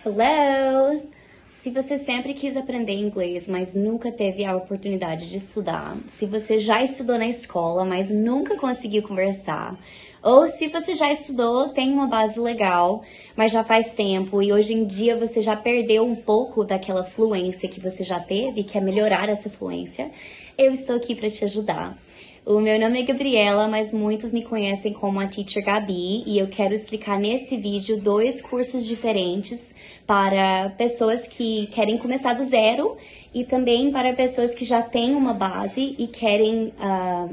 Hello! Se você sempre quis aprender inglês, mas nunca teve a oportunidade de estudar, se você já estudou na escola, mas nunca conseguiu conversar, ou se você já estudou, tem uma base legal, mas já faz tempo e hoje em dia você já perdeu um pouco daquela fluência que você já teve, quer melhorar essa fluência, eu estou aqui para te ajudar. O meu nome é Gabriela, mas muitos me conhecem como a Teacher Gabi e eu quero explicar nesse vídeo 2 cursos diferentes para pessoas que querem começar do zero e também para pessoas que já têm uma base e querem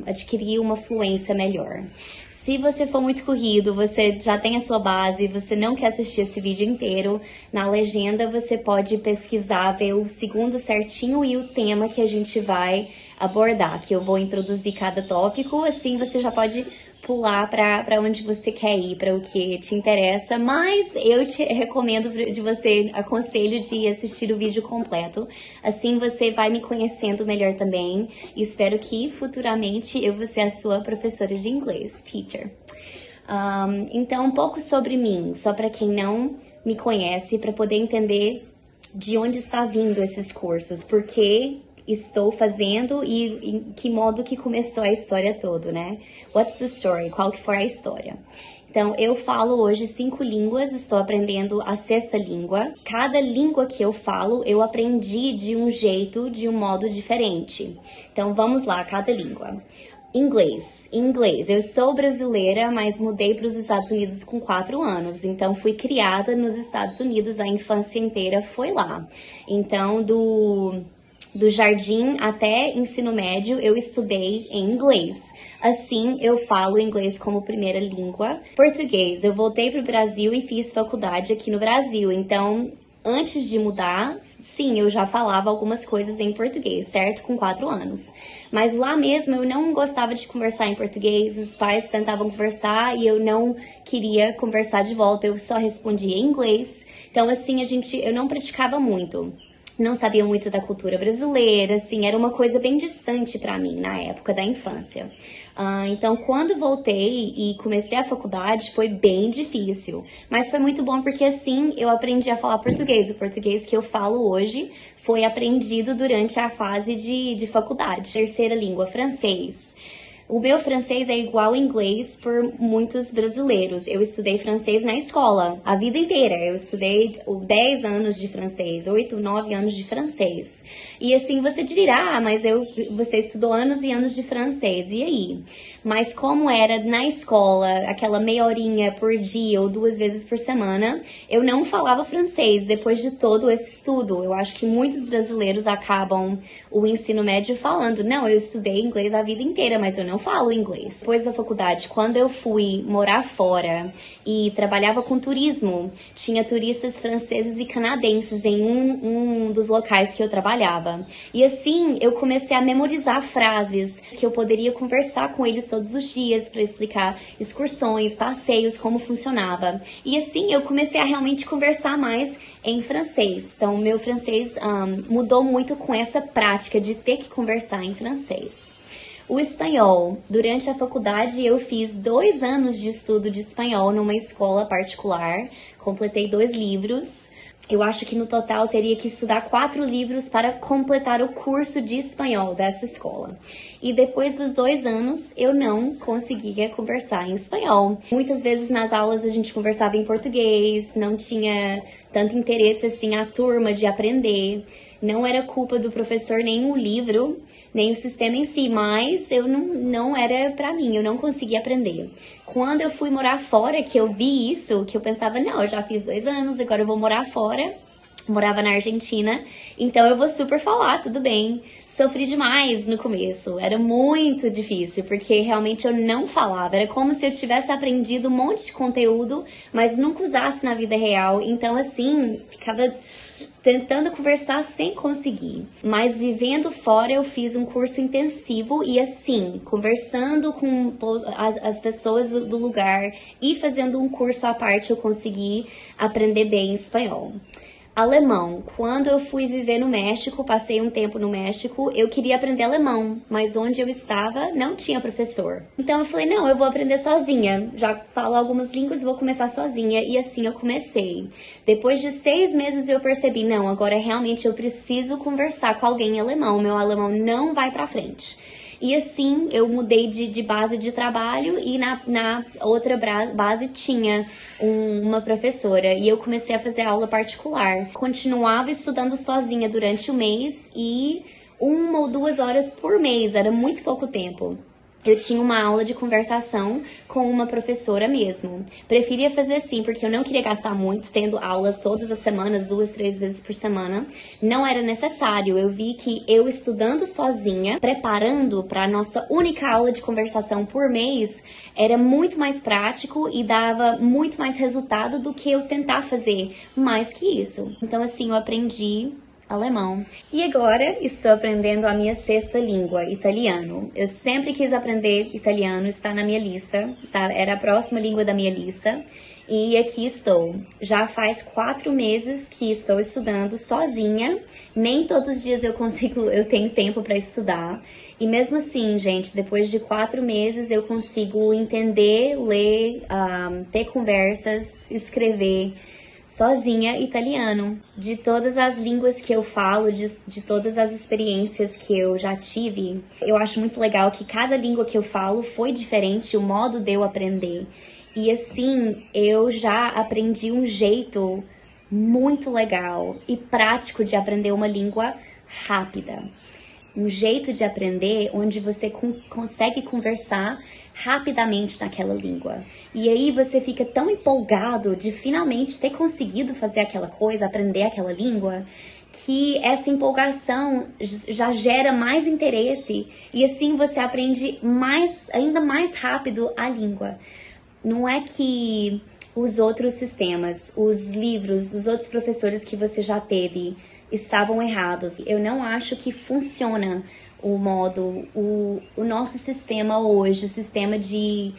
adquirir uma fluência melhor. Se você for muito corrido, você já tem a sua base, você não quer assistir esse vídeo inteiro, na legenda você pode pesquisar, ver o segundo certinho e o tema que a gente vai abordar, que eu vou introduzir cada tópico, assim você já pode pular para onde você quer ir, para o que te interessa, mas eu te recomendo aconselho de assistir o vídeo completo, assim você vai me conhecendo melhor também, e espero que futuramente eu vou ser a sua professora de inglês, teacher. Então, um pouco sobre mim, só para quem não me conhece, para poder entender de onde está vindo esses cursos, porque estou fazendo e em que modo que começou a história toda, né? What's the story? Qual que foi a história? Então, eu falo hoje 5 línguas, estou aprendendo a 6ª língua. Cada língua que eu falo, eu aprendi de um jeito, de um modo diferente. Então, vamos lá, cada língua. Inglês. Eu sou brasileira, mas mudei para os Estados Unidos com 4 anos. Então, fui criada nos Estados Unidos, a infância inteira foi lá. Então, do jardim até ensino médio, eu estudei em inglês. Assim, eu falo inglês como primeira língua. Português, eu voltei para o Brasil e fiz faculdade aqui no Brasil. Então, antes de mudar, sim, eu já falava algumas coisas em português, certo? Com 4 anos. Mas lá mesmo eu não gostava de conversar em português, os pais tentavam conversar e eu não queria conversar de volta, eu só respondia em inglês. Então, assim, eu não praticava muito. Não sabia muito da cultura brasileira, assim, era uma coisa bem distante para mim na época da infância. Então, quando voltei e comecei a faculdade, foi bem difícil. Mas foi muito bom porque, assim, eu aprendi a falar português. O português que eu falo hoje foi aprendido durante a fase de faculdade. 3ª língua, francês. O meu francês é igual ao inglês por muitos brasileiros. Eu estudei francês na escola, a vida inteira. Eu estudei 10 anos de francês, 8, 9 anos de francês. E assim você dirá, mas você estudou anos e anos de francês, e aí? Mas como era na escola, aquela meia horinha por dia ou 2 vezes por semana, eu não falava francês depois de todo esse estudo. Eu acho que muitos brasileiros acabam o ensino médio falando, não, eu estudei inglês a vida inteira, mas eu não falo inglês. Depois da faculdade, quando eu fui morar fora e trabalhava com turismo, tinha turistas franceses e canadenses em um dos locais que eu trabalhava. E assim, eu comecei a memorizar frases que eu poderia conversar com eles todos os dias para explicar excursões, passeios, como funcionava. E assim, eu comecei a realmente conversar mais em francês. Então, meu francês mudou muito com essa prática de ter que conversar em francês. O espanhol. Durante a faculdade, eu fiz 2 anos de estudo de espanhol numa escola particular. Completei 2 livros. Eu acho que no total teria que estudar 4 livros para completar o curso de espanhol dessa escola. E depois dos 2 anos, eu não conseguia conversar em espanhol. Muitas vezes nas aulas a gente conversava em português, não tinha tanto interesse assim a turma de aprender. Não era culpa do professor nem o livro, nem o sistema em si, mas eu não era pra mim, eu não conseguia aprender. Quando eu fui morar fora, que eu vi isso, que eu pensava, não, eu já fiz 2 anos, agora eu vou morar fora. Morava na Argentina, então eu vou super falar, tudo bem. Sofri demais no começo, era muito difícil, porque realmente eu não falava. Era como se eu tivesse aprendido um monte de conteúdo, mas nunca usasse na vida real. Então, assim, ficava tentando conversar sem conseguir. Mas vivendo fora, eu fiz um curso intensivo e assim, conversando com as pessoas do lugar e fazendo um curso à parte, eu consegui aprender bem espanhol. Alemão. Quando eu fui viver no México, passei um tempo no México, eu queria aprender alemão, mas onde eu estava não tinha professor. Então eu falei, não, eu vou aprender sozinha. Já falo algumas línguas, vou começar sozinha. E assim eu comecei. Depois de 6 meses eu percebi, não, agora realmente eu preciso conversar com alguém em alemão. Meu alemão não vai pra frente. E assim, eu mudei de base de trabalho e na outra base tinha uma professora. E eu comecei a fazer aula particular. Continuava estudando sozinha durante o mês e 1 ou 2 horas por mês, era muito pouco tempo. Eu tinha uma aula de conversação com uma professora mesmo. Preferia fazer assim, porque eu não queria gastar muito, tendo aulas todas as semanas, 2, 3 vezes por semana. Não era necessário. Eu vi que eu estudando sozinha, preparando para a nossa única aula de conversação por mês, era muito mais prático e dava muito mais resultado do que eu tentar fazer mais que isso. Então, assim, eu aprendi alemão. E agora estou aprendendo a minha 6ª língua, italiano. Eu sempre quis aprender italiano, está na minha lista, tá? Era a próxima língua da minha lista. E aqui estou. Já faz 4 meses que estou estudando sozinha. Nem todos os dias eu tenho tempo para estudar. E mesmo assim, gente, depois de 4 meses eu consigo entender, ler, ter conversas, escrever sozinha italiano. De todas as línguas que eu falo, de todas as experiências que eu já tive, eu acho muito legal que cada língua que eu falo foi diferente, o modo de eu aprender. E assim, eu já aprendi um jeito muito legal e prático de aprender uma língua rápida. Um jeito de aprender onde você consegue conversar rapidamente naquela língua. E aí você fica tão empolgado de finalmente ter conseguido fazer aquela coisa, aprender aquela língua, que essa empolgação já gera mais interesse e assim você aprende ainda mais rápido a língua. Não é que os outros sistemas, os livros, os outros professores que você já teve estavam errados. Eu não acho que funciona o nosso sistema hoje, o sistema de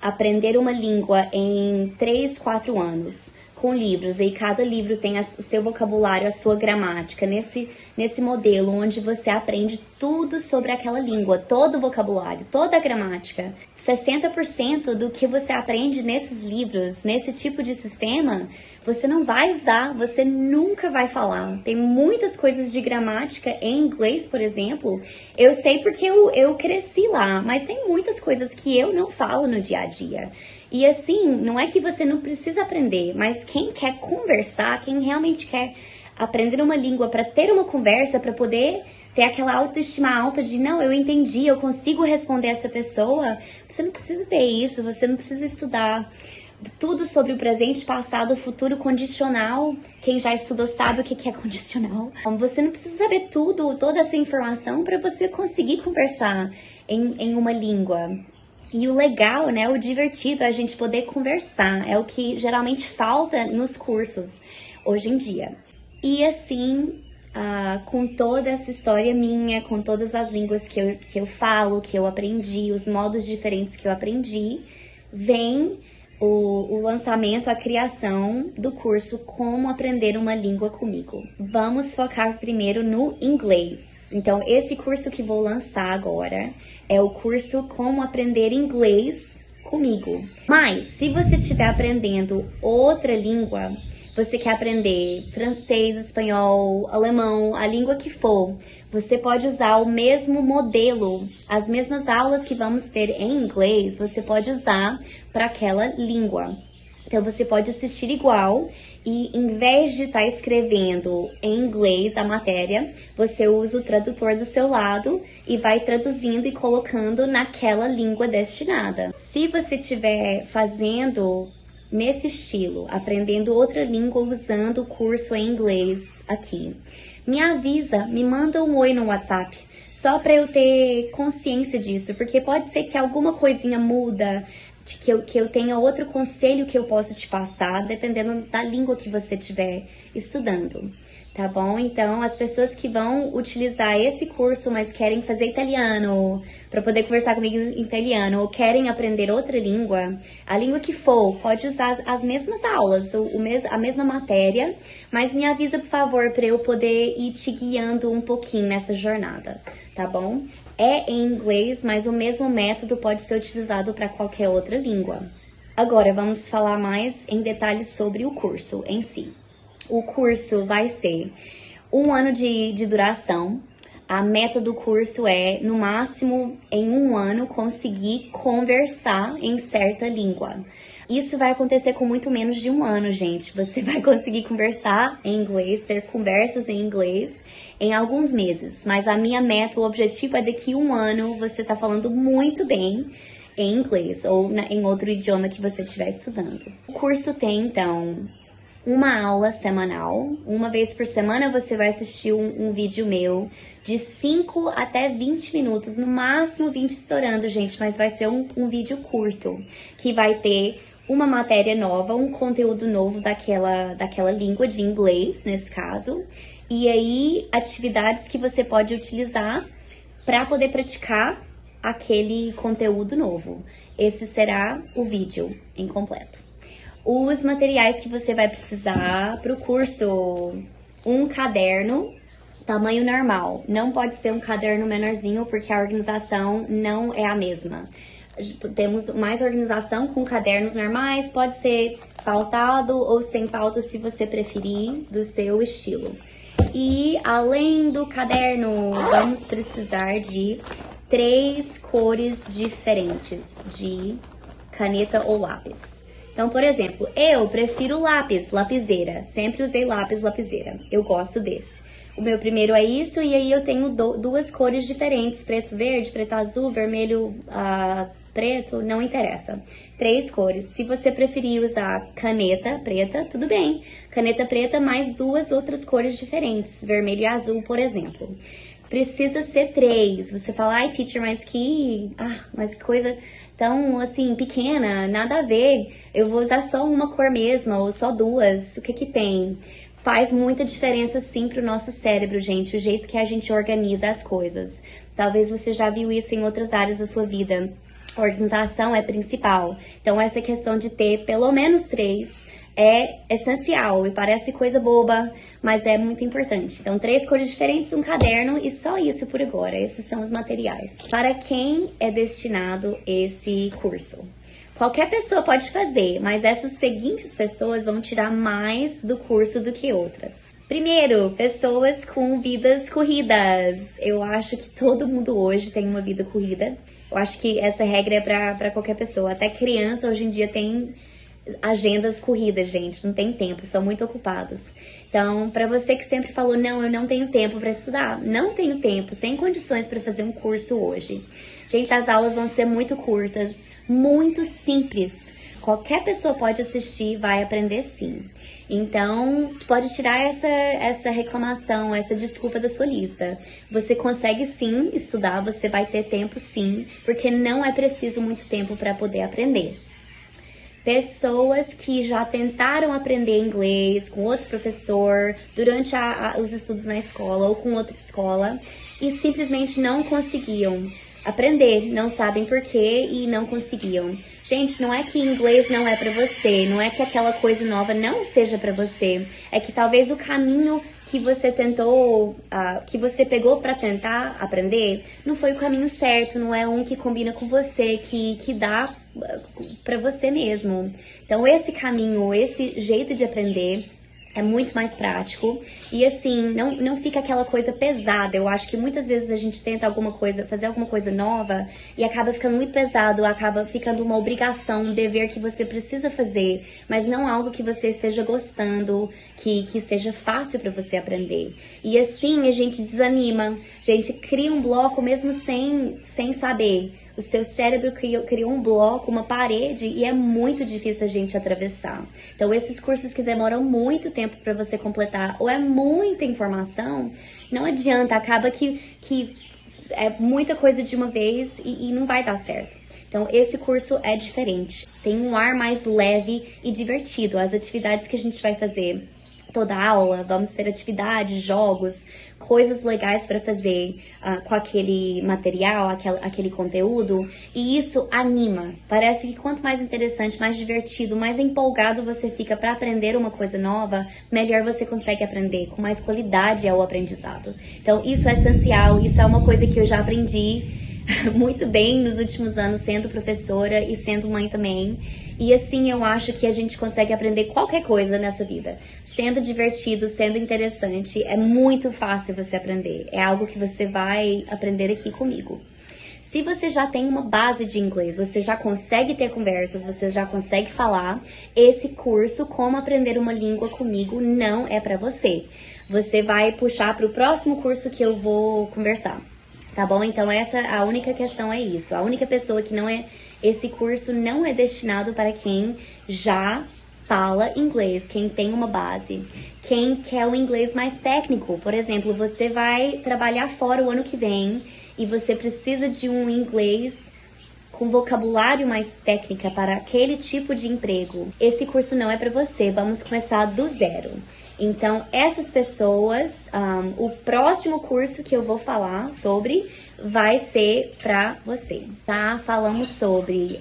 aprender uma língua em 3, 4 anos, com livros, e cada livro tem o seu vocabulário, a sua gramática, nesse modelo onde você aprende tudo sobre aquela língua, todo o vocabulário, toda a gramática. 60% do que você aprende nesses livros, nesse tipo de sistema, você não vai usar, você nunca vai falar. Tem muitas coisas de gramática em inglês, por exemplo, eu sei porque eu cresci lá, mas tem muitas coisas que eu não falo no dia a dia. E assim, não é que você não precisa aprender, mas quem quer conversar, quem realmente quer aprender uma língua para ter uma conversa, para poder ter aquela autoestima alta de, não, eu entendi, eu consigo responder essa pessoa, você não precisa ter isso, você não precisa estudar tudo sobre o presente, passado, futuro, condicional. Quem já estudou sabe o que é condicional. Você não precisa saber toda essa informação para você conseguir conversar em uma língua. E o legal, né, o divertido é a gente poder conversar, é o que geralmente falta nos cursos hoje em dia. E assim, com toda essa história minha, com todas as línguas que eu falo, que eu aprendi, os modos diferentes que eu aprendi, vem o lançamento, a criação do curso Como Aprender uma Língua Comigo. Vamos focar primeiro no inglês. Então, esse curso que vou lançar agora é o curso Como Aprender Inglês Comigo. Mas, se você estiver aprendendo outra língua, você quer aprender francês, espanhol, alemão, a língua que for, você pode usar o mesmo modelo, as mesmas aulas que vamos ter em inglês, você pode usar para aquela língua. Então, você pode assistir igual e, em vez de estar escrevendo em inglês a matéria, você usa o tradutor do seu lado e vai traduzindo e colocando naquela língua destinada. Se você estiver fazendo nesse estilo, aprendendo outra língua usando o curso em inglês aqui, me avisa, me manda um oi no WhatsApp, só para eu ter consciência disso, porque pode ser que alguma coisinha muda, que eu tenha outro conselho que eu posso te passar, dependendo da língua que você estiver estudando, tá bom? Então, as pessoas que vão utilizar esse curso, mas querem fazer italiano, para poder conversar comigo em italiano, ou querem aprender outra língua, a língua que for, pode usar as mesmas aulas, a mesma matéria, mas me avisa, por favor, para eu poder ir te guiando um pouquinho nessa jornada, tá bom? É em inglês, mas o mesmo método pode ser utilizado para qualquer outra língua. Agora, vamos falar mais em detalhes sobre o curso em si. O curso vai ser 1 ano de duração. A meta do curso é, no máximo, em 1 ano, conseguir conversar em certa língua. Isso vai acontecer com muito menos de 1 ano, gente. Você vai conseguir conversar em inglês, ter conversas em inglês em alguns meses. Mas a minha meta, o objetivo é daqui 1 ano você tá falando muito bem em inglês ou em outro idioma que você estiver estudando. O curso tem, então, uma aula semanal. Uma vez por semana você vai assistir um vídeo meu de 5 até 20 minutos, no máximo 20 estourando, gente, mas vai ser um vídeo curto, que vai ter uma matéria nova, um conteúdo novo daquela língua de inglês, nesse caso, e aí atividades que você pode utilizar para poder praticar aquele conteúdo novo. Esse será o vídeo em completo. Os materiais que você vai precisar para o curso: um caderno, tamanho normal. Não pode ser um caderno menorzinho, porque a organização não é a mesma. Temos mais organização com cadernos normais, pode ser pautado ou sem pauta, se você preferir, do seu estilo. E além do caderno, vamos precisar de 3 cores diferentes de caneta ou lápis. Então, por exemplo, eu prefiro lápis, lapiseira. Sempre usei lápis, lapiseira. Eu gosto desse. O meu primeiro é isso, e aí eu tenho 2 cores diferentes, preto, verde, preto, azul, vermelho, preto, não interessa. 3 cores. Se você preferir usar caneta preta, tudo bem. Caneta preta mais 2 outras cores diferentes, vermelho e azul, por exemplo. Precisa ser 3. Você fala, ai, teacher, mas que coisa tão, assim, pequena, nada a ver. Eu vou usar só uma cor mesmo, ou só 2. O que que tem? Faz muita diferença, sim, pro nosso cérebro, gente, o jeito que a gente organiza as coisas. Talvez você já viu isso em outras áreas da sua vida. A organização é principal. Então, essa questão de ter pelo menos 3 é essencial e parece coisa boba, mas é muito importante. Então, 3 cores diferentes, um caderno e só isso por agora. Esses são os materiais. Para quem é destinado esse curso? Qualquer pessoa pode fazer, mas essas seguintes pessoas vão tirar mais do curso do que outras. Primeiro, pessoas com vidas corridas. Eu acho que todo mundo hoje tem uma vida corrida. Eu acho que essa regra é para qualquer pessoa. Até criança hoje em dia tem agendas corridas, gente. Não tem tempo, são muito ocupados. Então, para você que sempre falou, não, eu não tenho tempo para estudar. Não tenho tempo, sem condições para fazer um curso hoje. Gente, as aulas vão ser muito curtas, muito simples. Qualquer pessoa pode assistir, vai aprender sim. Então, pode tirar essa reclamação, essa desculpa da sua lista. Você consegue sim estudar, você vai ter tempo sim, porque não é preciso muito tempo para poder aprender. Pessoas que já tentaram aprender inglês com outro professor durante os estudos na escola ou com outra escola e simplesmente não conseguiam aprender, não sabem por quê e não conseguiam. Gente, não é que inglês não é pra você, não é que aquela coisa nova não seja pra você, é que talvez o caminho que você tentou, que você pegou pra tentar aprender, não foi o caminho certo, não é um que combina com você, que dá pra você mesmo. Então, esse caminho, esse jeito de aprender é muito mais prático e assim, não fica aquela coisa pesada. Eu acho que muitas vezes a gente tenta fazer alguma coisa nova e acaba ficando muito pesado, acaba ficando uma obrigação, um dever que você precisa fazer, mas não algo que você esteja gostando, que seja fácil para você aprender. E assim a gente desanima, a gente cria um bloco mesmo sem saber. O seu cérebro criou um bloco, uma parede, e é muito difícil a gente atravessar. Então, esses cursos que demoram muito tempo para você completar, ou é muita informação, não adianta, acaba que é muita coisa de uma vez e não vai dar certo. Então, esse curso é diferente. Tem um ar mais leve e divertido. As atividades que a gente vai fazer toda aula, vamos ter atividades, jogos, coisas legais para fazer com aquele material, aquele conteúdo, e isso anima. Parece que quanto mais interessante, mais divertido, mais empolgado você fica para aprender uma coisa nova, melhor você consegue aprender, com mais qualidade é o aprendizado. Então isso é essencial, isso é uma coisa que eu já aprendi muito bem nos últimos anos, sendo professora e sendo mãe também. E assim eu acho que a gente consegue aprender qualquer coisa nessa vida. Sendo divertido, sendo interessante, é muito fácil você aprender. É algo que você vai aprender aqui comigo. Se você já tem uma base de inglês, você já consegue ter conversas, você já consegue falar, esse curso, Como Aprender uma Língua Comigo, não é pra você. Você vai puxar para o próximo curso que eu vou conversar. Tá bom? Então a única questão é isso. A única pessoa que não é... Esse curso não é destinado para quem já fala inglês, quem tem uma base. Quem quer o inglês mais técnico. Por exemplo, você vai trabalhar fora o ano que vem e você precisa de um inglês com vocabulário mais técnica para aquele tipo de emprego. Esse curso não é para você. Vamos começar do zero. Então, essas pessoas, o próximo curso que eu vou falar sobre vai ser pra você, tá? Falamos sobre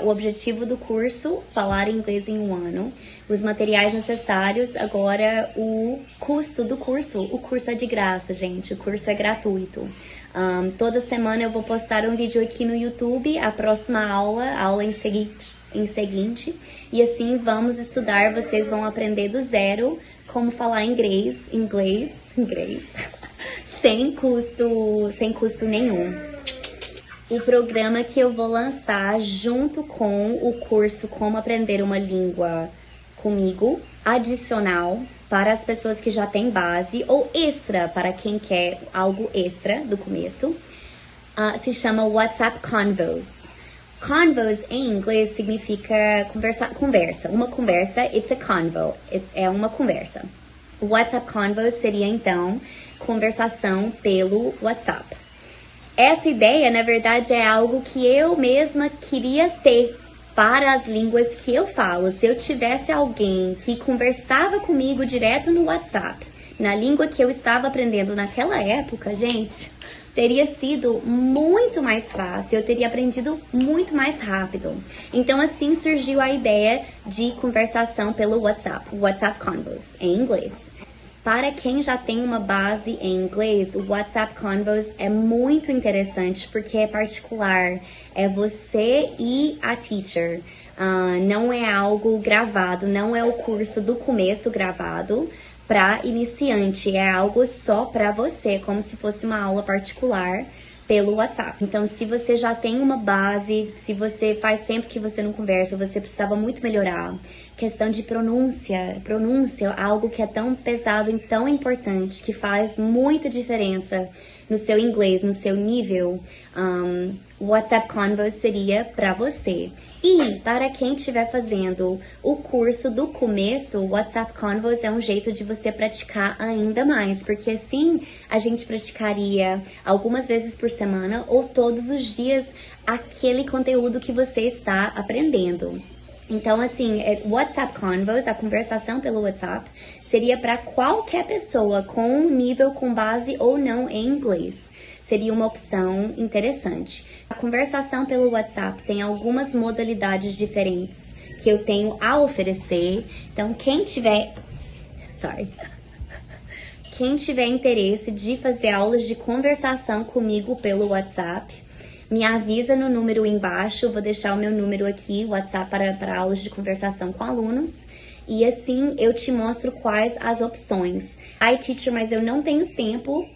o objetivo do curso, falar inglês em um ano, os materiais necessários, agora o custo do curso. O curso é de graça, gente, o curso é gratuito. Toda semana eu vou postar um vídeo aqui no YouTube, a próxima aula em seguinte, e assim vamos estudar, vocês vão aprender do zero como falar inglês, sem custo nenhum. O programa que eu vou lançar junto com o curso Como Aprender uma Língua Comigo, adicional para as pessoas que já têm base ou extra para quem quer algo extra do começo, se chama WhatsApp Convos. Convos em inglês significa conversa. Uma conversa, it's a convo, é uma conversa. O WhatsApp Convos seria então conversação pelo WhatsApp. Essa ideia, na verdade, é algo que eu mesma queria ter para as línguas que eu falo. Se eu tivesse alguém que conversava comigo direto no WhatsApp, na língua que eu estava aprendendo naquela época, gente, teria sido muito mais fácil, eu teria aprendido muito mais rápido. Então assim surgiu a ideia de conversação pelo WhatsApp, WhatsApp Convos, em inglês. Para quem já tem uma base em inglês, o WhatsApp Convos é muito interessante porque é particular, é você e a teacher. Não é algo gravado, não é o curso do começo gravado para iniciante, é algo só para você, como se fosse uma aula particular pelo WhatsApp. Então, se você já tem uma base, se você faz tempo que você não conversa, você precisava muito melhorar. Questão de pronúncia, algo que é tão pesado e tão importante, que faz muita diferença no seu inglês, no seu nível, o WhatsApp Convos seria para você. E para quem estiver fazendo o curso do começo, o WhatsApp Convos é um jeito de você praticar ainda mais, porque assim a gente praticaria algumas vezes por semana ou todos os dias aquele conteúdo que você está aprendendo. Então, assim, WhatsApp Convos, a conversação pelo WhatsApp, seria para qualquer pessoa com nível, com base ou não em inglês. Seria uma opção interessante. A conversação pelo WhatsApp tem algumas modalidades diferentes que eu tenho a oferecer. Então, quem tiver interesse de fazer aulas de conversação comigo pelo WhatsApp, me avisa no número embaixo, vou deixar o meu número aqui, WhatsApp para aulas de conversação com alunos. E assim eu te mostro quais as opções. Ai, teacher, mas eu não tenho tempo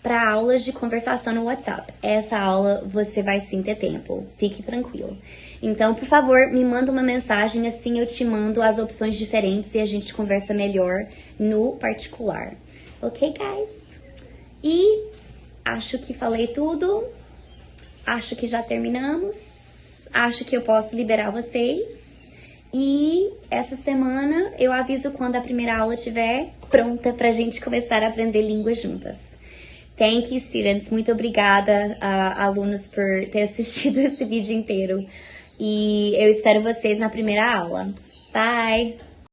para aulas de conversação no WhatsApp. Essa aula você vai sim ter tempo, fique tranquilo. Então, por favor, me manda uma mensagem, assim eu te mando as opções diferentes e a gente conversa melhor no particular. Ok, guys? E acho que falei tudo. Acho que já terminamos. Acho que eu posso liberar vocês. E essa semana eu aviso quando a primeira aula estiver pronta pra gente começar a aprender línguas juntas. Thank you, students. Muito obrigada, alunos, por ter assistido esse vídeo inteiro. E eu espero vocês na primeira aula. Bye!